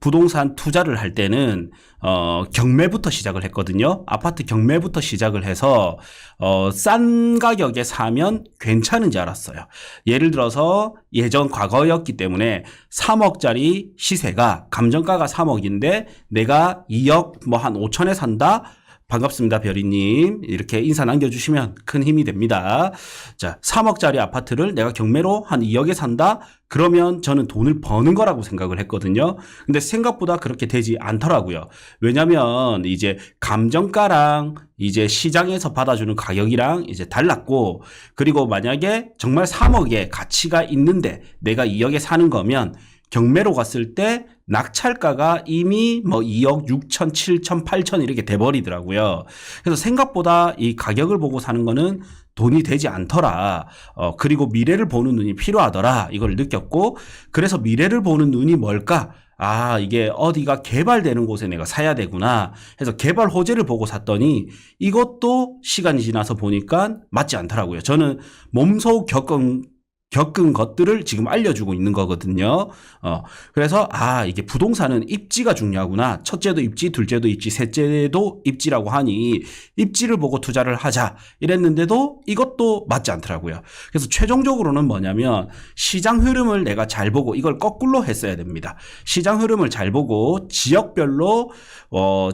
부동산 투자를 할 때는 경매부터 시작을 했거든요. 아파트 경매부터 시작을 해서 싼 가격에 사면 괜찮은지 알았어요. 예를 들어서 예전 과거였기 때문에 3억짜리 시세가 감정가가 3억인데 내가 2억 뭐 한 5천에 산다. 반갑습니다, 별이님. 이렇게 인사 남겨주시면 큰 힘이 됩니다. 자, 3억짜리 아파트를 내가 경매로 한 2억에 산다? 그러면 저는 돈을 버는 거라고 생각을 했거든요. 근데 생각보다 그렇게 되지 않더라고요. 왜냐면 이제 감정가랑 이제 시장에서 받아주는 가격이랑 이제 달랐고, 그리고 만약에 정말 3억의 가치가 있는데 내가 2억에 사는 거면 경매로 갔을 때 낙찰가가 이미 뭐 2억 6천, 7천, 8천 이렇게 돼버리더라고요. 그래서 생각보다 이 가격을 보고 사는 거는 돈이 되지 않더라. 그리고 미래를 보는 눈이 필요하더라. 이걸 느꼈고, 그래서 미래를 보는 눈이 뭘까? 아, 이게 어디가 개발되는 곳에 내가 사야 되구나 해서 개발 호재를 보고 샀더니 이것도 시간이 지나서 보니까 맞지 않더라고요. 저는 몸소 겪은 것들을 지금 알려주고 있는 거거든요. 그래서 이게 부동산은 입지가 중요하구나. 첫째도 입지, 둘째도 입지, 셋째도 입지라고 하니 입지를 보고 투자를 하자 이랬는데도 이것도 맞지 않더라고요. 그래서 최종적으로는 뭐냐면 시장 흐름을 내가 잘 보고, 이걸 거꾸로 했어야 됩니다. 시장 흐름을 잘 보고 지역별로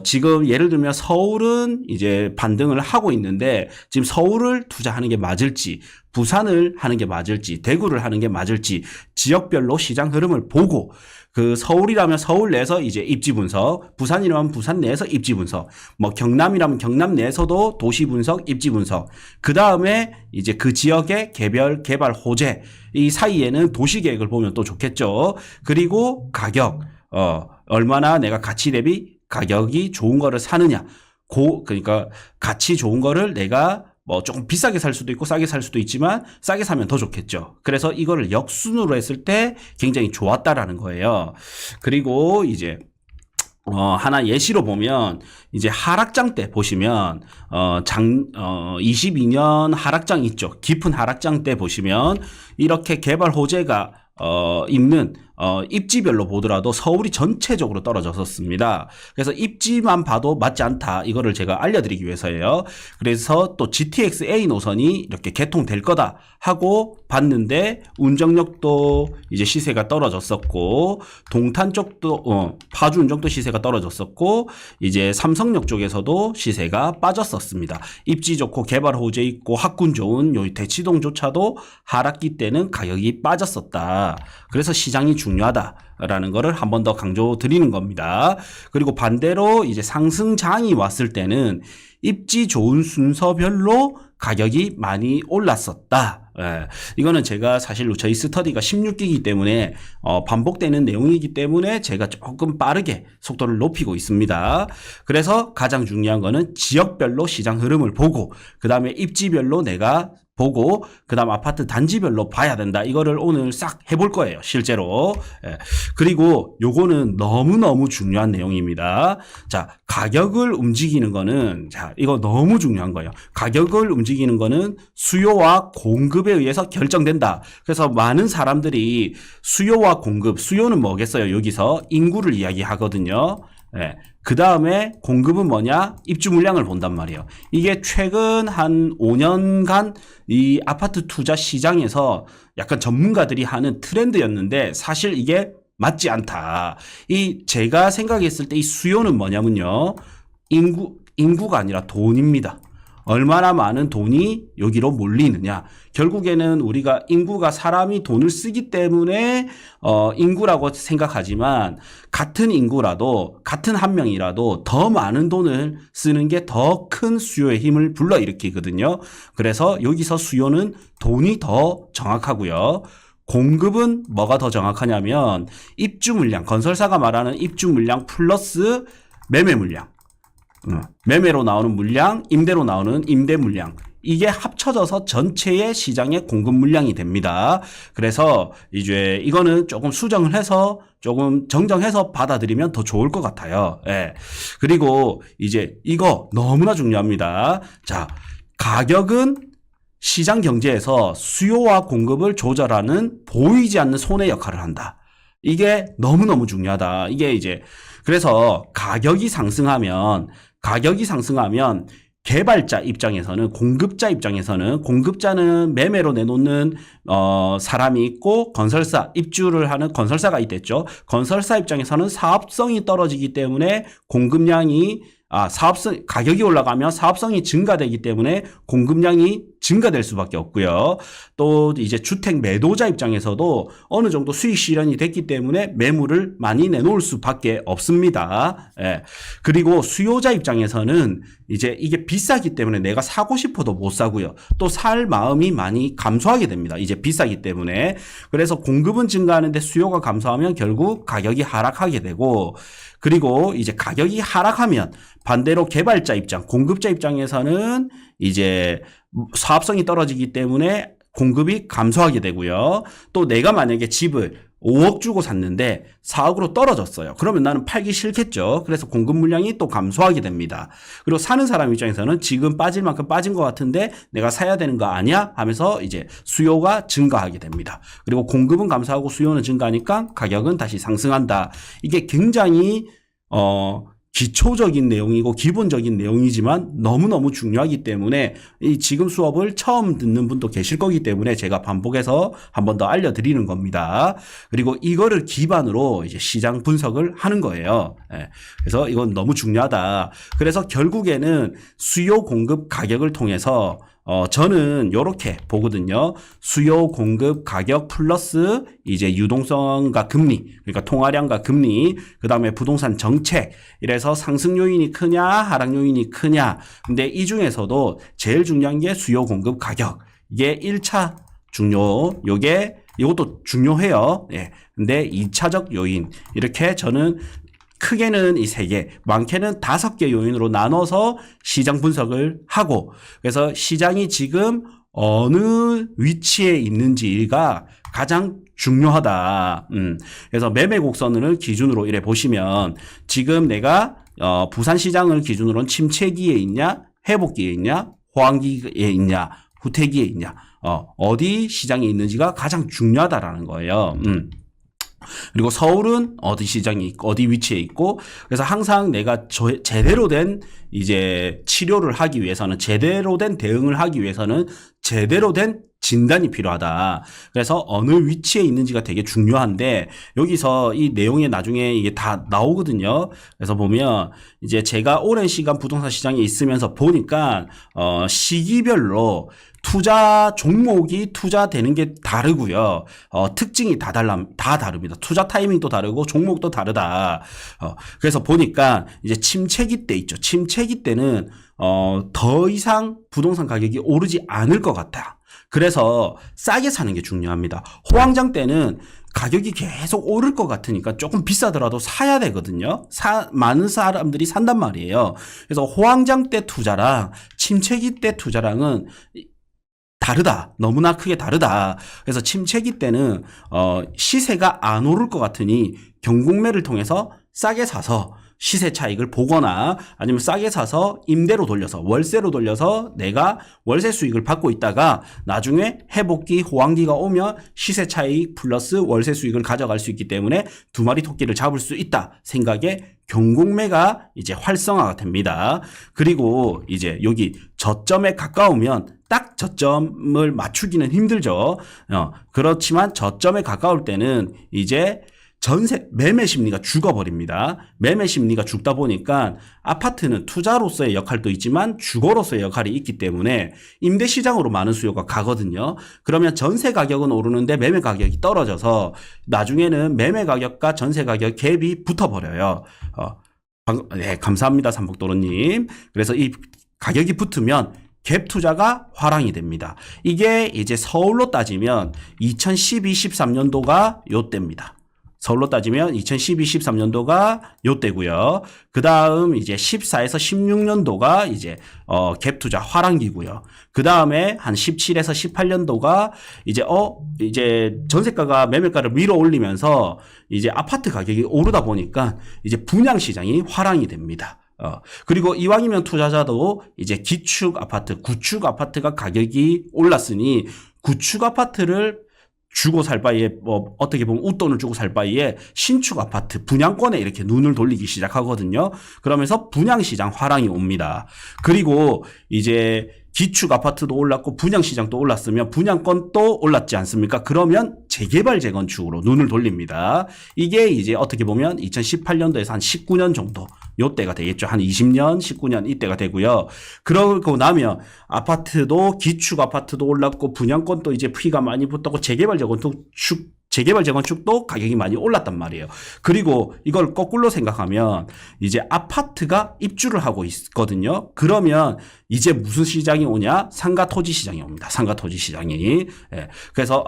지금 예를 들면 서울은 이제 반등을 하고 있는데 지금 서울을 투자하는 게 맞을지, 부산을 하는 게 맞을지, 대구를 하는 게 맞을지 지역별로 시장 흐름을 보고, 그 서울이라면 서울 내에서 이제 입지 분석, 부산이라면 부산 내에서 입지 분석, 뭐 경남이라면 경남 내에서도 도시 분석, 입지 분석, 그 다음에 이제 그 지역의 개발 호재, 이 사이에는 도시 계획을 보면 또 좋겠죠. 그리고 가격, 얼마나 내가 가치 대비 가격이 좋은 거를 사느냐, 그러니까 가치 좋은 거를 내가 뭐 조금 비싸게 살 수도 있고 싸게 살 수도 있지만 싸게 사면 더 좋겠죠. 그래서 이거를 역순으로 했을 때 굉장히 좋았다라는 거예요. 그리고 이제 하나 예시로 보면 이제 하락장 때 보시면 22년 하락장 있죠. 깊은 하락장 때 보시면 이렇게 개발 호재가 있는 입지별로 보더라도 서울이 전체적으로 떨어졌었습니다. 그래서 입지만 봐도 맞지 않다. 이거를 제가 알려드리기 위해서예요. 그래서 또 GTX-A 노선이 이렇게 개통될 거다 하고 봤는데 운정역도 이제 시세가 떨어졌었고, 동탄 쪽도 파주 운정도 시세가 떨어졌었고, 이제 삼성역 쪽에서도 시세가 빠졌었습니다. 입지 좋고 개발 호재 있고 학군 좋은 요 대치동조차도 하락기 때는 가격이 빠졌었다. 그래서 시장이 중요하다라는 거를 한 번 더 강조 드리는 겁니다. 그리고 반대로 이제 상승장이 왔을 때는 입지 좋은 순서별로 가격이 많이 올랐었다. 이거는 제가 사실 저희 스터디가 16기이기 때문에 반복되는 내용이기 때문에 제가 조금 빠르게 속도를 높이고 있습니다. 그래서 가장 중요한 거는 지역별로 시장 흐름을 보고, 그 다음에 입지별로 내가 보고, 그 다음 아파트 단지별로 봐야 된다. 이거를 오늘 싹 해볼 거예요, 실제로. 그리고 요거는 너무너무 중요한 내용입니다. 자, 가격을 움직이는 거는, 자, 이거 너무 중요한 거예요. 가격을 움직이는 거는 수요와 공급에 의해서 결정된다. 그래서 많은 사람들이 수요와 공급, 수요는 뭐겠어요? 여기서 인구를 이야기하거든요. 그 다음에 공급은 뭐냐? 입주 물량을 본단 말이에요. 이게 최근 한 5년간 이 아파트 투자 시장에서 약간 전문가들이 하는 트렌드였는데 사실 이게 맞지 않다. 제가 생각했을 때 이 수요는 뭐냐면요. 인구가 아니라 돈입니다. 얼마나 많은 돈이 여기로 몰리느냐. 결국에는 우리가 인구가 사람이 돈을 쓰기 때문에 인구라고 생각하지만, 같은 인구라도 같은 한 명이라도 더 많은 돈을 쓰는 게 더 큰 수요의 힘을 불러일으키거든요. 그래서 여기서 수요는 돈이 더 정확하고요. 공급은 뭐가 더 정확하냐면 입주 물량, 건설사가 말하는 입주 물량 플러스 매매 물량. 매매로 나오는 물량, 임대로 나오는 임대 물량, 이게 합쳐져서 전체의 시장의 공급 물량이 됩니다. 그래서 이제 이거는 조금 수정을 해서 조금 정정해서 받아들이면 더 좋을 것 같아요. 그리고 이제 이거 너무나 중요합니다. 자, 가격은 시장 경제에서 수요와 공급을 조절하는 보이지 않는 손의 역할을 한다. 이게 너무너무 중요하다. 이게 이제 그래서 가격이 상승하면 개발자 입장에서는 공급자 입장에서는 공급자는 매매로 내놓는 사람이 있고 건설사 입주를 하는 건설사가 있댔죠. 건설사 입장에서는 사업성이 떨어지기 때문에 공급량이 사업성 가격이 올라가면 사업성이 증가되기 때문에 공급량이 증가될 수밖에 없고요. 또 이제 주택 매도자 입장에서도 어느 정도 수익 실현이 됐기 때문에 매물을 많이 내놓을 수밖에 없습니다. 예. 그리고 수요자 입장에서는 이제 이게 비싸기 때문에 내가 사고 싶어도 못 사고요. 또 살 마음이 많이 감소하게 됩니다. 이제 비싸기 때문에. 그래서 공급은 증가하는데 수요가 감소하면 결국 가격이 하락하게 되고, 그리고 이제 가격이 하락하면 반대로 개발자 입장, 공급자 입장에서는 이제 사업성이 떨어지기 때문에 공급이 감소하게 되고요. 또 내가 만약에 집을 5억 주고 샀는데 4억으로 떨어졌어요. 그러면 나는 팔기 싫겠죠. 그래서 공급 물량이 또 감소하게 됩니다. 그리고 사는 사람 입장에서는 지금 빠질 만큼 빠진 것 같은데 내가 사야 되는 거 아니야? 하면서 이제 수요가 증가하게 됩니다. 그리고 공급은 감소하고 수요는 증가하니까 가격은 다시 상승한다. 이게 굉장히 기초적인 내용이고 기본적인 내용이지만 너무너무 중요하기 때문에 이 지금 수업을 처음 듣는 분도 계실 거기 때문에 제가 반복해서 한 번 더 알려드리는 겁니다. 그리고 이거를 기반으로 이제 시장 분석을 하는 거예요. 그래서 이건 너무 중요하다. 그래서 결국에는 수요 공급 가격을 통해서 저는 요렇게 보거든요. 수요, 공급, 가격 플러스 이제 유동성과 금리, 그러니까 통화량과 금리, 그 다음에 부동산 정책, 이래서 상승 요인이 크냐, 하락 요인이 크냐. 근데 이 중에서도 제일 중요한 게 수요, 공급, 가격. 이게 1차 이것도 중요해요. 예. 근데 2차적 요인. 이렇게 저는 크게는 이 3개, 많게는 5개 요인으로 나눠서 시장 분석을 하고, 그래서 시장이 지금 어느 위치에 있는지가 가장 중요하다. 그래서 매매 곡선을 기준으로 이래 보시면 지금 내가 부산 시장을 기준으로는 침체기에 있냐, 회복기에 있냐, 호황기에 있냐, 후퇴기에 있냐, 어디 시장에 있는지가 가장 중요하다라는 거예요. 그리고 서울은 어디 시장이 있고 어디 위치에 있고, 그래서 항상 내가 제대로 된 이제 치료를 하기 위해서는, 제대로 된 대응을 하기 위해서는 제대로 된 진단이 필요하다. 그래서 어느 위치에 있는지가 되게 중요한데, 여기서 이 내용에 나중에 이게 다 나오거든요. 그래서 보면 이제 제가 오랜 시간 부동산 시장에 있으면서 보니까 시기별로 투자 종목이 투자되는 게 다르고요. 특징이 다 다릅니다. 투자 타이밍도 다르고 종목도 다르다. 그래서 보니까 이제 침체기 때 있죠. 침체기 때는 더 이상 부동산 가격이 오르지 않을 것 같다. 그래서 싸게 사는 게 중요합니다. 호황장 때는 가격이 계속 오를 것 같으니까 조금 비싸더라도 사야 되거든요. 많은 사람들이 산단 말이에요. 그래서 호황장 때 투자랑 침체기 때 투자랑은 다르다. 너무나 크게 다르다. 그래서 침체기 때는 시세가 안 오를 것 같으니 경공매를 통해서 싸게 사서 시세 차익을 보거나, 아니면 싸게 사서 임대로 돌려서, 월세로 돌려서 내가 월세 수익을 받고 있다가 나중에 회복기, 호황기가 오면 시세 차익 플러스 월세 수익을 가져갈 수 있기 때문에 두 마리 토끼를 잡을 수 있다 생각에 경공매가 이제 활성화가 됩니다. 그리고 이제 여기 저점에 가까우면 딱 저점을 맞추기는 힘들죠. 그렇지만 저점에 가까울 때는 이제 매매 심리가 죽어버립니다. 매매 심리가 죽다 보니까 아파트는 투자로서의 역할도 있지만 주거로서의 역할이 있기 때문에 임대 시장으로 많은 수요가 가거든요. 그러면 전세 가격은 오르는데 매매 가격이 떨어져서 나중에는 매매 가격과 전세 가격 갭이 붙어버려요. 네, 감사합니다, 삼복도로님. 그래서 이 가격이 붙으면 갭 투자가 화랑이 됩니다. 이게 이제 서울로 따지면 2012-13년도가 요때입니다. 서울로 따지면 2012-13년도가 요때고요. 그 다음 이제 14에서 16년도가 이제 갭 투자 화랑기고요. 그 다음에 한 17에서 18년도가 이제 전세가가 매매가를 밀어 올리면서 이제 아파트 가격이 오르다 보니까 이제 분양 시장이 화랑이 됩니다. 그리고 이왕이면 투자자도 이제 기축 아파트, 구축 아파트가 가격이 올랐으니 구축 아파트를 주고 살 바에 뭐 어떻게 보면 웃돈을 주고 살 바에 신축 아파트 분양권에 이렇게 눈을 돌리기 시작하거든요. 그러면서 분양시장 화랑이 옵니다. 그리고 이제 기축 아파트도 올랐고 분양시장도 올랐으면 분양권도 올랐지 않습니까? 그러면 재개발 재건축으로 눈을 돌립니다. 이게 이제 어떻게 보면 2018년도에서 한 19년 정도 요때가 되겠죠. 한 20년, 19년 이때가 되고요. 그러고 나면 아파트도 기축 아파트도 올랐고 분양권도 이제 피가 많이 붙었고 재개발 재건축도 가격이 많이 올랐단 말이에요. 그리고 이걸 거꾸로 생각하면 이제 아파트가 입주를 하고 있거든요. 그러면 이제 무슨 시장이 오냐? 상가 토지 시장이 옵니다. 상가 토지 시장이. 예. 그래서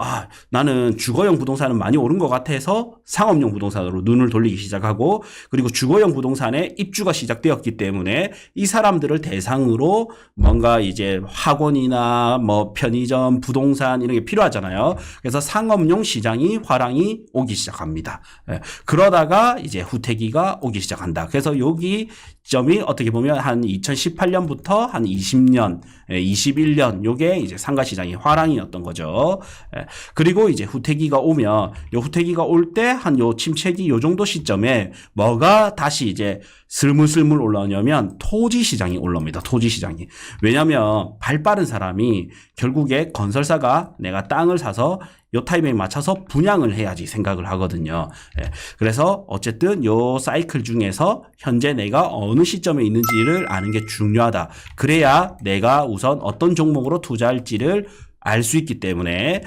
나는 주거용 부동산은 많이 오른 것 같아서 상업용 부동산으로 눈을 돌리기 시작하고, 그리고 주거용 부동산에 입주가 시작되었기 때문에 이 사람들을 대상으로 뭔가 이제 학원이나 뭐 편의점, 부동산 이런 게 필요하잖아요. 그래서 상업용 시장이 화랑이 오기 시작합니다. 예. 그러다가 이제 후퇴기가 오기 시작한다. 그래서 여기 점이 어떻게 보면 한 2018년부터 한 20년, 21년 요게 이제 상가 시장이 화랑이었던 거죠. 그리고 이제 후퇴기가 오면 요 후퇴기가 올 때 한 요 침체기 요 정도 시점에 뭐가 다시 이제 슬물슬물 올라오냐면 토지 시장이 올라옵니다. 토지 시장이. 왜냐면 발 빠른 사람이 결국에 건설사가 내가 땅을 사서 요 타이밍에 맞춰서 분양을 해야지 생각을 하거든요. 그래서 어쨌든 요 사이클 중에서 현재 내가 어느 시점에 있는지를 아는 게 중요하다. 그래야 내가 우선 어떤 종목으로 투자할지를 알 수 있기 때문에